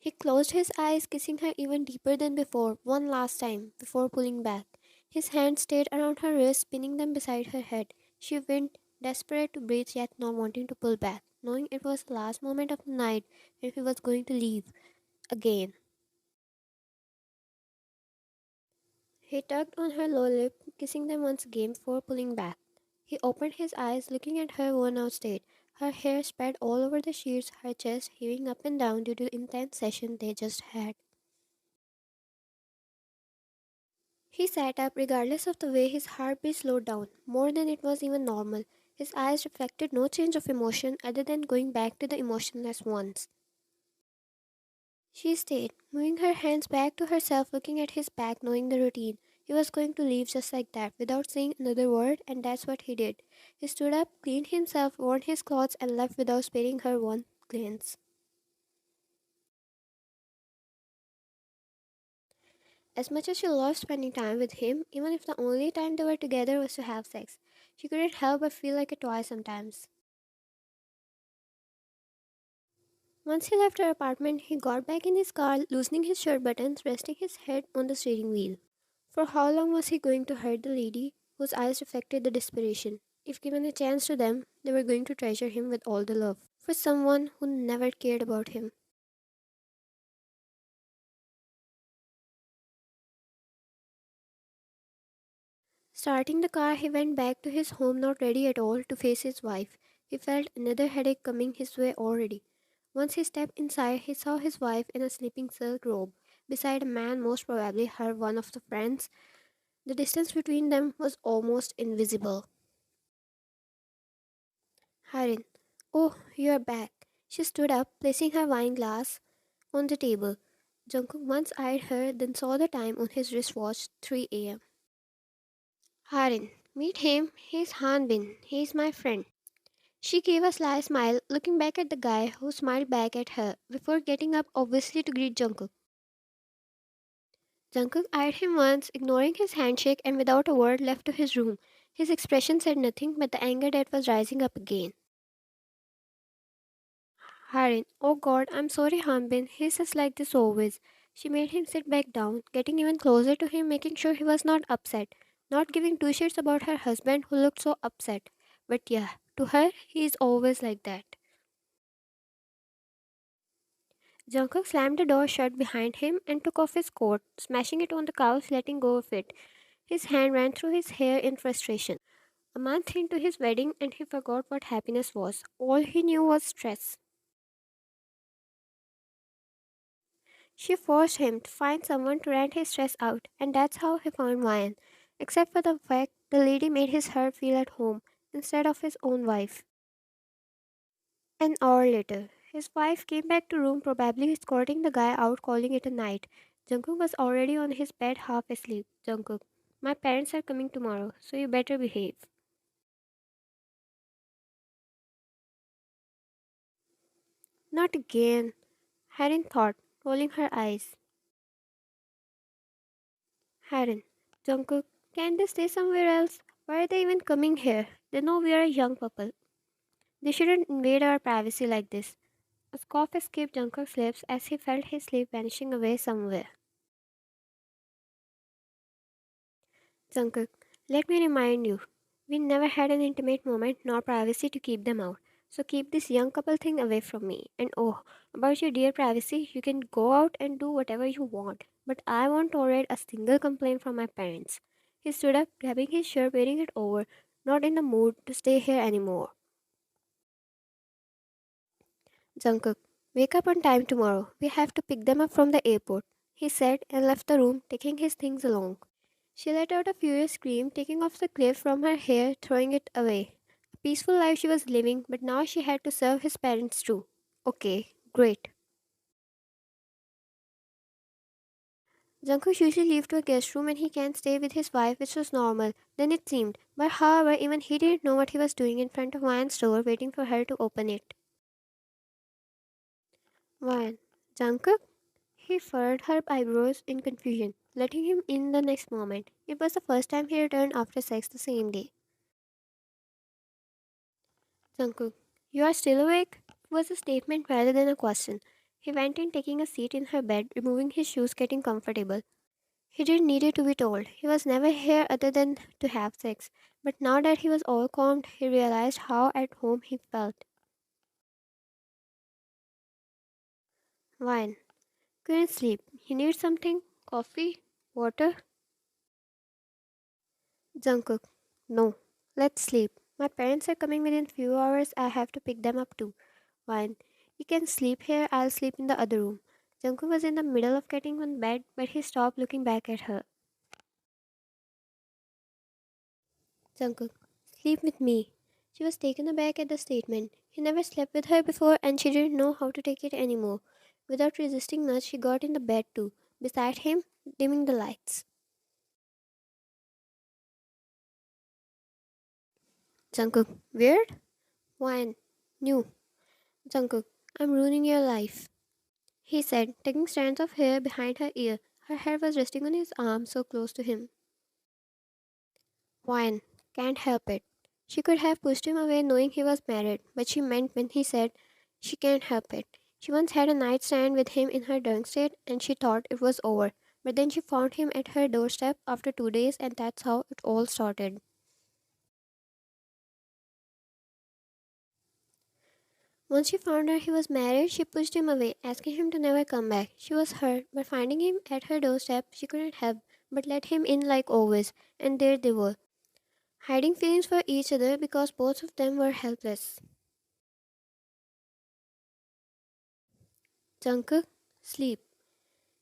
He closed his eyes, kissing her even deeper than before, one last time, before pulling back. His hands stayed around her wrists, spinning them beside her head. She went, desperate to breathe yet not wanting to pull back, knowing it was the last moment of the night and he was going to leave again. He tugged on her lower lip, kissing them once again before pulling back. He opened his eyes, looking at her worn out state. Her hair spread all over the sheets, her chest heaving up and down due to the intense session they just had. He sat up, regardless of the way his heartbeat slowed down, more than it was even normal. His eyes reflected no change of emotion other than going back to the emotionless ones. She stayed, moving her hands back to herself, looking at his back, knowing the routine. He was going to leave just like that, without saying another word, and that's what he did. He stood up, cleaned himself, worn his clothes, and left without sparing her one glance. As much as she loved spending time with him, even if the only time they were together was to have sex, she couldn't help but feel like a toy sometimes. Once he left her apartment, he got back in his car, loosening his shirt buttons, resting his head on the steering wheel. For how long was he going to hurt the lady whose eyes reflected the desperation? If given a chance to them, they were going to treasure him with all the love. For someone who never cared about him. Starting the car, he went back to his home not ready at all to face his wife. He felt another headache coming his way already. Once he stepped inside, he saw his wife in a sleeping silk robe, beside a man, most probably her one of the friends. The distance between them was almost invisible. Harin, oh, you're back. She stood up, placing her wine glass on the table. Jungkook once eyed her, then saw the time on his wristwatch, 3 a.m. Harin, meet him. He's Hanbin. He's my friend. She gave a sly smile, looking back at the guy who smiled back at her before getting up obviously to greet Jungkook. Jungkook eyed him once, ignoring his handshake, and without a word left to his room. His expression said nothing but the anger that was rising up again. Harin, oh God, I'm sorry, Hanbin. He's just like this always. She made him sit back down, getting even closer to him, making sure he was not upset, not giving two shits about her husband who looked so upset. But yeah, to her, he is always like that. Jungkook slammed the door shut behind him and took off his coat, smashing it on the couch, letting go of it. His hand ran through his hair in frustration. A month into his wedding, and he forgot what happiness was. All he knew was stress. She forced him to find someone to rent his stress out, and that's how he found Ryan. Except for the fact the lady made his heart feel at home instead of his own wife. An hour later, his wife came back to room, probably escorting the guy out, calling it a night. Jungkook was already on his bed, half asleep. Jungkook, my parents are coming tomorrow, so you better behave. Not again, Harin thought, rolling her eyes. Harin, Jungkook, can they stay somewhere else? Why are they even coming here? They know we are a young couple. They shouldn't invade our privacy like this. A cough escaped Jungkook's lips as he felt his sleep vanishing away somewhere. Jungkook, let me remind you, we never had an intimate moment nor privacy to keep them out. So keep this young couple thing away from me. And oh, about your dear privacy, you can go out and do whatever you want. But I won't tolerate a single complaint from my parents. He stood up, grabbing his shirt, wearing it over, not in the mood to stay here anymore. Jungkook, wake up on time tomorrow. We have to pick them up from the airport, he said and left the room, taking his things along. She let out a furious scream, taking off the clip from her hair, throwing it away. A peaceful life she was living, but now she had to serve his parents too. Okay, great. Jungkook usually leaves to a guest room and he can stay with his wife, which was normal. Then it seemed. But however, even he didn't know what he was doing in front of Ryan's door, waiting for her to open it. Ryan, Jungkook? He furrowed her eyebrows in confusion, letting him in the next moment. It was the first time he returned after sex the same day. Jungkook, you are still awake? It was a statement rather than a question. He went in, taking a seat in her bed, removing his shoes, getting comfortable. He didn't need it to be told. He was never here other than to have sex. But now that he was all calmed, he realized how at home he felt. Wine. Couldn't sleep. He needs something? Coffee? Water? Jungkook. No. Let's sleep. My parents are coming within few hours. I have to pick them up too. Wine. You can sleep here. I'll sleep in the other room. Jungkook was in the middle of getting on bed, but he stopped looking back at her. Jungkook. Sleep with me. She was taken aback at the statement. He never slept with her before and she didn't know how to take it anymore. Without resisting much, she got in the bed too, beside him, dimming the lights. Jungkook. Weird? Wine. New. Jungkook. I'm ruining your life, he said, taking strands of hair behind her ear. Her head was resting on his arm, so close to him. Wine. Can't help it. She could have pushed him away knowing he was married, but she meant when he said she can't help it. She once had a nightstand with him in her drunk state and she thought it was over. But then she found him at her doorstep after 2 days and that's how it all started. Once she found out he was married, she pushed him away, asking him to never come back. She was hurt, but finding him at her doorstep, she couldn't help but let him in like always. And there they were, hiding feelings for each other because both of them were helpless. Jungkook, sleep.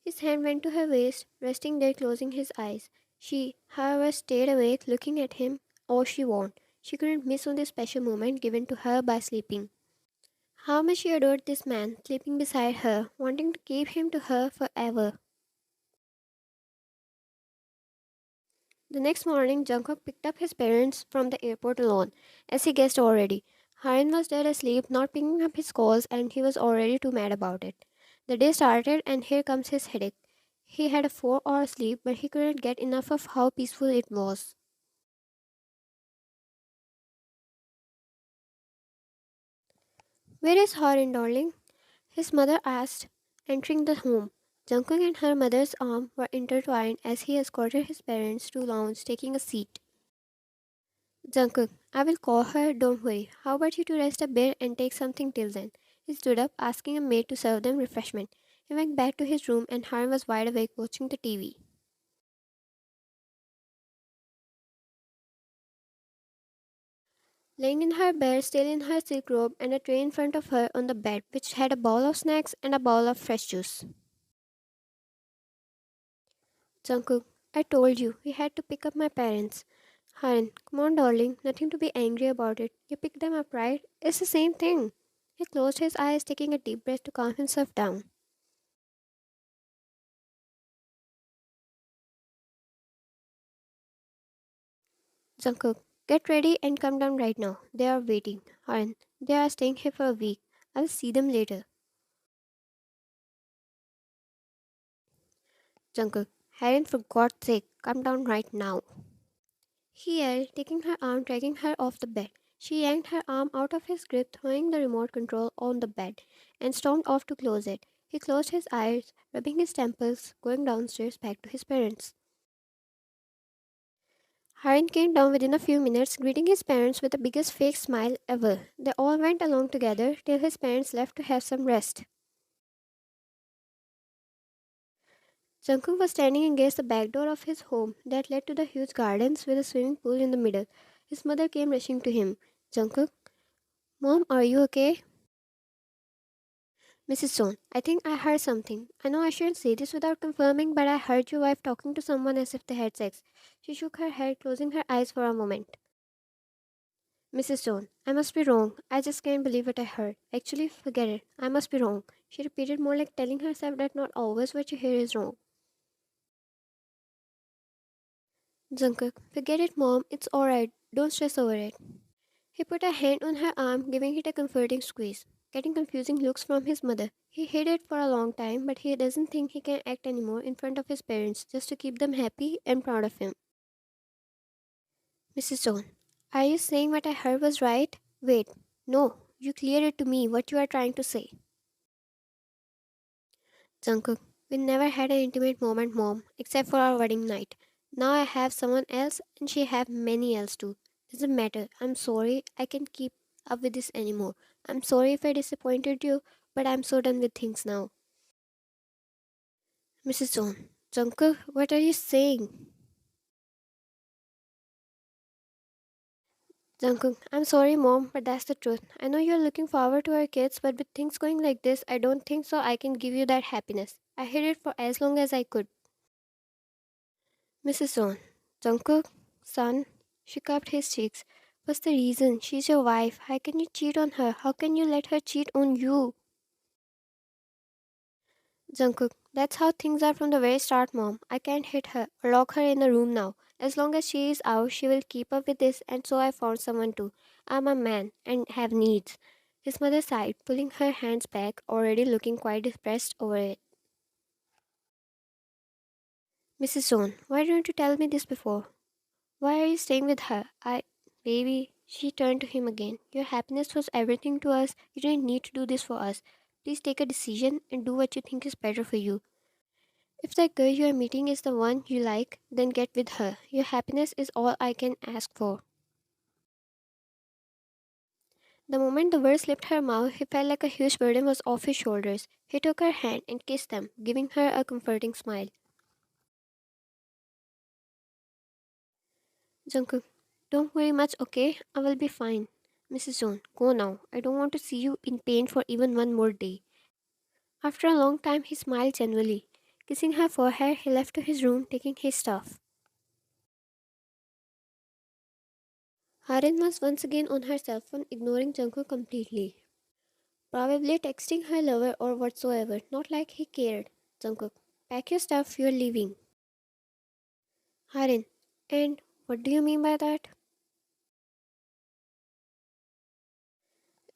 His hand went to her waist, resting there, closing his eyes. She, however, stayed awake, looking at him all she wanted. She couldn't miss on this special moment given to her by sleeping. How much she adored this man, sleeping beside her, wanting to keep him to her forever. The next morning, Jungkook picked up his parents from the airport alone, as he guessed already. Harin was dead asleep, not picking up his calls, and he was already too mad about it. The day started, and here comes his headache. He had a 4 hour sleep, but he couldn't get enough of how peaceful it was. Where is Harin, darling? His mother asked, entering the home. Jungkook and her mother's arm were intertwined as he escorted his parents to lounge, taking a seat. Jungkook, I will call her, don't worry. How about you to rest a bit and take something till then? He stood up, asking a maid to serve them refreshment. He went back to his room and Haran was wide awake watching the TV. Laying in her bed, still in her silk robe, and a tray in front of her on the bed, which had a bowl of snacks and a bowl of fresh juice. Jungkook, I told you, we had to pick up my parents. Haran, come on, darling, nothing to be angry about it. You picked them up, right? It's the same thing. He closed his eyes, taking a deep breath to calm himself down. Jungkook, get ready and come down right now. They are waiting. Haran, they are staying here for a week. I'll see them later. Jungkook, Haran, for God's sake, come down right now. He yelled, taking her arm, dragging her off the bed. She yanked her arm out of his grip, throwing the remote control on the bed, and stormed off to close it. He closed his eyes, rubbing his temples, going downstairs back to his parents. Haran came down within a few minutes, greeting his parents with the biggest fake smile ever. They all went along together till his parents left to have some rest. Jungkook was standing against the back door of his home that led to the huge gardens with a swimming pool in the middle. His mother came rushing to him. Jungkook, Mom, are you okay? Mrs. Stone, I think I heard something. I know I shouldn't say this without confirming, but I heard your wife talking to someone as if they had sex. She shook her head, closing her eyes for a moment. Mrs. Stone, I must be wrong. I just can't believe what I heard. Actually, forget it. I must be wrong. She repeated, more like telling herself that not always what you hear is wrong. Jungkook, forget it, Mom. It's alright. Don't stress over it. He put a hand on her arm, giving it a comforting squeeze. Getting confusing looks from his mother. He hid it for a long time, but he doesn't think he can act anymore in front of his parents just to keep them happy and proud of him. Mrs. Stone, are you saying what I heard was right? Wait, no, you clear it to me what you are trying to say. Jungkook, we never had an intimate moment, mom, except for our wedding night. Now I have someone else and she have many else too. Doesn't matter. I'm sorry I can't keep up with this anymore. I'm sorry if I disappointed you, but I'm so done with things now. Mrs. Zone, Jungkook, what are you saying? Jungkook, I'm sorry, mom, but that's the truth. I know you're looking forward to our kids, but with things going like this, I don't think so I can give you that happiness. I hid it for as long as I could. Mrs. Zone, Jungkook, son, she cupped his cheeks. What's the reason? She's your wife. How can you cheat on her? How can you let her cheat on you? Jungkook, that's how things are from the very start, mom. I can't hit her or lock her in a room now. As long as she is out, she will keep up with this, and so I found someone too. I'm a man and have needs. His mother sighed, pulling her hands back, already looking quite depressed over it. Mrs. Zone, why didn't you tell me this before? Why are you staying with her? Baby, she turned to him again. Your happiness was everything to us. You didn't need to do this for us. Please take a decision and do what you think is better for you. If the girl you are meeting is the one you like, then get with her. Your happiness is all I can ask for. The moment the words left her mouth, he felt like a huge burden was off his shoulders. He took her hand and kissed them, giving her a comforting smile. Jungkook, don't worry much, okay? I will be fine. Mrs. Zone, go now. I don't want to see you in pain for even one more day. After a long time, he smiled genuinely. Kissing her forehead, he left to his room, taking his stuff. Harin was once again on her cell phone, ignoring Jungkook completely. Probably texting her lover or whatsoever, not like he cared. Jungkook, pack your stuff, you're leaving. Harin, and what do you mean by that?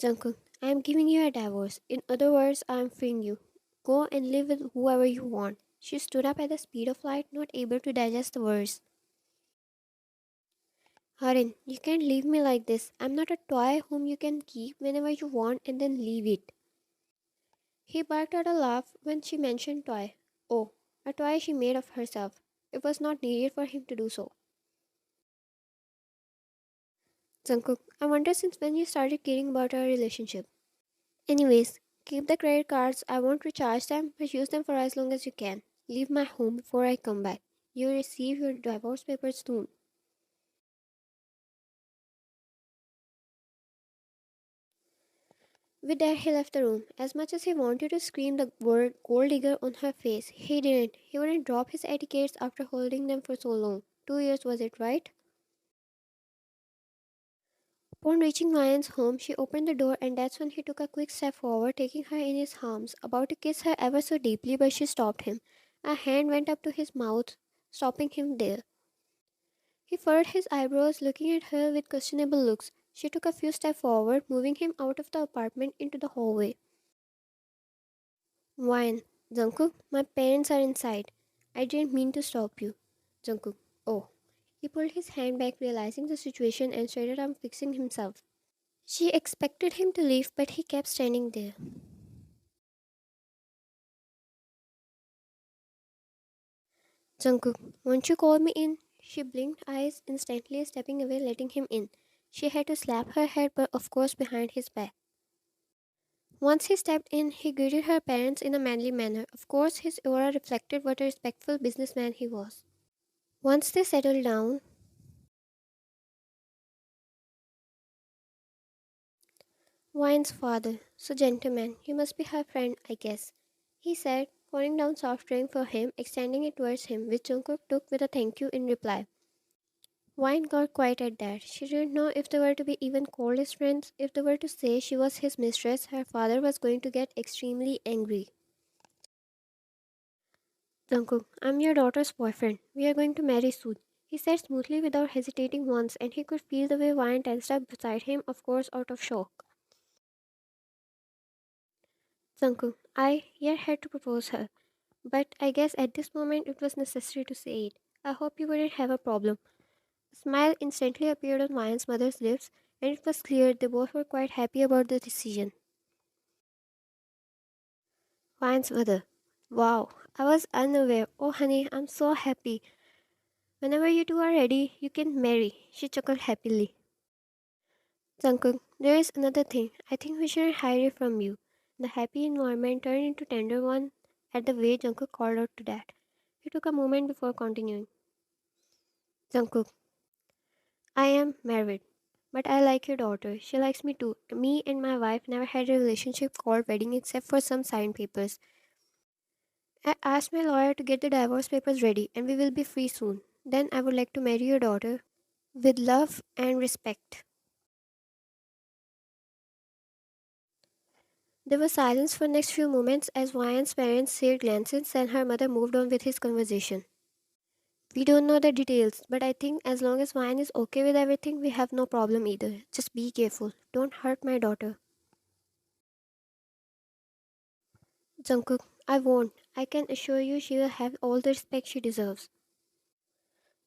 Jungkook, I am giving you a divorce. In other words, I am freeing you. Go and live with whoever you want. She stood up at the speed of light, not able to digest the words. Harin, you can't leave me like this. I'm not a toy whom you can keep whenever you want and then leave it. He barked out a laugh when she mentioned toy. Oh, a toy she made of herself. It was not needed for him to do so. Jungkook, I wonder since when you started caring about our relationship. Anyways, keep the credit cards. I won't recharge them, but use them for as long as you can. Leave my home before I come back. You'll receive your divorce papers soon. With that, he left the room. As much as he wanted to scream the word gold digger on her face, he didn't. He wouldn't drop his etiquettes after holding them for so long. 2 years was it, right? Upon reaching Ryan's home, she opened the door, and that's when he took a quick step forward, taking her in his arms, about to kiss her ever so deeply, but she stopped him. A hand went up to his mouth, stopping him there. He furrowed his eyebrows, looking at her with questionable looks. She took a few steps forward, moving him out of the apartment into the hallway. Wine. Jungkook, my parents are inside. I didn't mean to stop you. Jungkook, oh. He pulled his hand back, realizing the situation, and started on fixing himself. She expected him to leave, but he kept standing there. Jungkook, won't you call me in? She blinked eyes, instantly stepping away, letting him in. She had to slap her head, but of course behind his back. Once he stepped in, he greeted her parents in a manly manner. Of course, his aura reflected what a respectful businessman he was. Once they settled down, Wine's father, so gentleman, you must be her friend, I guess, he said, pouring down soft drink for him, extending it towards him, which Jungkook took with a thank you in reply. Wine got quiet at that. She didn't know if they were to be even called as friends. If they were to say she was his mistress, her father was going to get extremely angry. Jungkook, I'm your daughter's boyfriend. We are going to marry soon. He said smoothly without hesitating once, and he could feel the way Wine tensed up beside him, of course out of shock. Jungkook, I yet had to propose her, but I guess at this moment it was necessary to say it. I hope you wouldn't have a problem. A smile instantly appeared on Wine's mother's lips, and it was clear they both were quite happy about the decision. Wine's mother, Wow, I was unaware. Oh, honey, I'm so happy. Whenever you two are ready, you can marry. She chuckled happily. Jungkook, there is another thing. I think we shouldn't hide it from you. The happy environment turned into tender one at the way Jungkook called out to Dad. He took a moment before continuing. Jungkook, I am married, but I like your daughter. She likes me too. Me and my wife never had a relationship called wedding except for some signed papers. I asked my lawyer to get the divorce papers ready and we will be free soon. Then I would like to marry your daughter with love and respect. There was silence for next few moments as Ryan's parents shared glances and her mother moved on with his conversation. We don't know the details, but I think as long as Ryan is okay with everything, we have no problem either. Just be careful. Don't hurt my daughter. Jungkook, I won't. I can assure you she will have all the respect she deserves.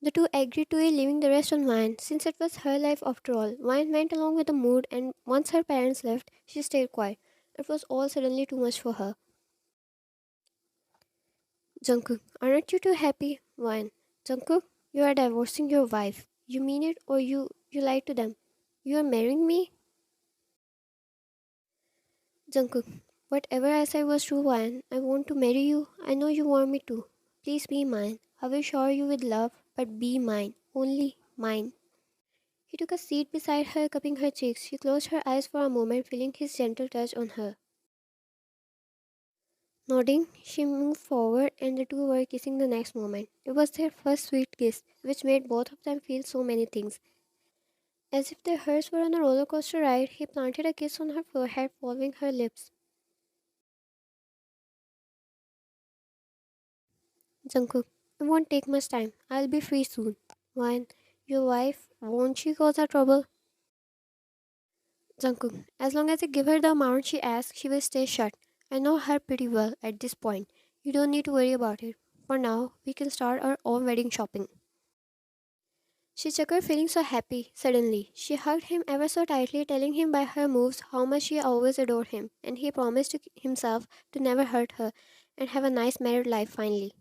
The two agreed to it, leaving the rest on Ryan, since it was her life after all. Ryan went along with the mood, and once her parents left, she stayed quiet. It was all suddenly too much for her. Jungkook, aren't you too happy? Ryan, Jungkook, you are divorcing your wife. You mean it or you lied to them? You are marrying me? Jungkook, whatever I said was true, Ryan. I want to marry you. I know you want me to. Please be mine. I will shower you with love, but be mine. Only mine. He took a seat beside her, cupping her cheeks. She closed her eyes for a moment, feeling his gentle touch on her. Nodding, she moved forward and the two were kissing the next moment. It was their first sweet kiss, which made both of them feel so many things. As if their hearts were on a roller coaster ride, he planted a kiss on her forehead, following her lips. Jungkook, it won't take much time. I'll be free soon. Wine, your wife, won't she cause her trouble? Jungkook, as long as you give her the amount she asks, she will stay shut. I know her pretty well at this point. You don't need to worry about it. For now, we can start our own wedding shopping. She chuckled, feeling so happy. Suddenly, she hugged him ever so tightly, telling him by her moves how much she always adored him, and he promised to himself to never hurt her and have a nice married life finally.